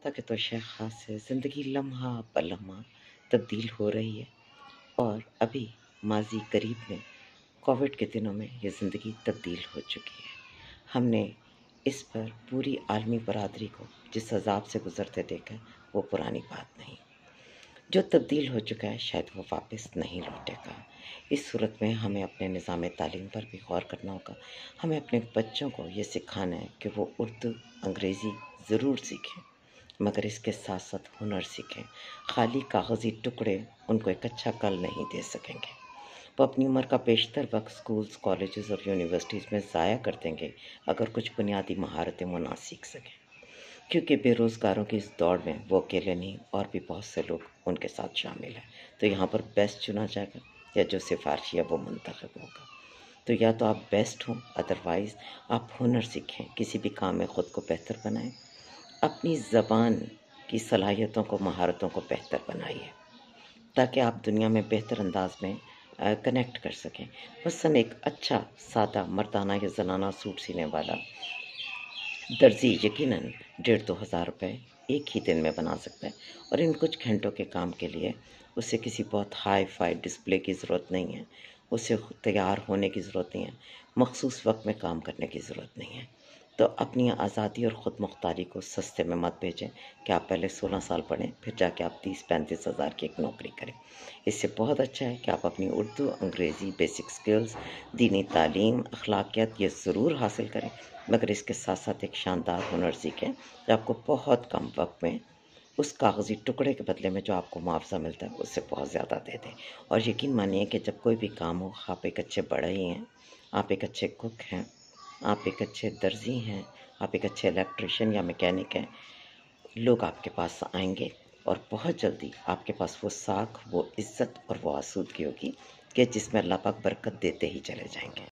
तक तो शय ख़ास है, ज़िंदगी लम्हा ब लम्हा तब्दील हो रही है और अभी माज़ी करीब में कोविड के दिनों में ये ज़िंदगी तब्दील हो चुकी है। हमने इस पर पूरी आलमी बरादरी को जिस अज़ाब से गुज़रते देखा, वो पुरानी बात नहीं। जो तब्दील हो चुका है शायद वो वापस नहीं लौटेगा। इस सूरत में हमें अपने निज़ाम तालीम पर भी गौर करना होगा। हमें अपने बच्चों को ये सिखाना है कि वो उर्दू, अंग्रेज़ी ज़रूर सीखें, मगर इसके साथ साथ हुनर सीखें। खाली कागज़ी टुकड़े उनको एक अच्छा कल नहीं दे सकेंगे। वो अपनी उम्र का बेशतर वक्त स्कूल्स, कॉलेजेस और यूनिवर्सिटीज़ में ज़ाया कर देंगे अगर कुछ बुनियादी महारतें वो ना सीख सकें, क्योंकि बेरोज़गारों की इस दौड़ में वो अकेले नहीं और भी बहुत से लोग उनके साथ शामिल हैं। तो यहाँ पर बेस्ट चुना जाएगा या जो सिफारिशी है वो मुंतखब होगा। तो या तो आप बेस्ट हों, अदरवाइज़ आप हुनर सीखें, किसी भी काम में ख़ुद को बेहतर बनाएं, अपनी ज़बान की सलाहियतों को, महारतों को बेहतर बनाइए ताकि आप दुनिया में बेहतर अंदाज में कनेक्ट कर सकें। मसलन एक अच्छा सादा मर्दाना या ज़नाना सूट सीने वाला दर्जी यकीनन 1,500-2 हज़ार रुपये एक ही दिन में बना सकता है और इन कुछ घंटों के काम के लिए उसे किसी बहुत हाई फाई डिस्प्ले की ज़रूरत नहीं है, उसे तैयार होने की ज़रूरत नहीं है, मखसूस वक्त में काम करने की ज़रूरत नहीं है। तो अपनी आज़ादी और ख़ुद मुख्तारी को सस्ते में मत भेजें कि आप पहले 16 साल पढ़ें फिर जाके आप 30-35 हज़ार की एक नौकरी करें। इससे बहुत अच्छा है कि आप अपनी उर्दू, अंग्रेज़ी, बेसिक स्किल्स, दीनी तालीम, अखलाकियात ये ज़रूर हासिल करें, मगर इसके साथ साथ एक शानदार हुनर सीखें जो आपको बहुत कम वक्त में उस कागज़ी टुकड़े के बदले में जो आपको मुआवजा मिलता है उससे बहुत ज़्यादा दे दें। और यकीन मानिए कि जब कोई भी काम हो, आप एक अच्छे बढ़ई हैं, आप एक अच्छे कुक हैं, आप एक अच्छे दर्जी हैं, आप एक अच्छे इलेक्ट्रिशियन या मैकेनिक हैं, लोग आपके पास आएंगे और बहुत जल्दी आपके पास वो साख, वो इज़्ज़त और वो आसूदगी होगी कि जिसमें अल्लाह पाक बरकत देते ही चले जाएंगे।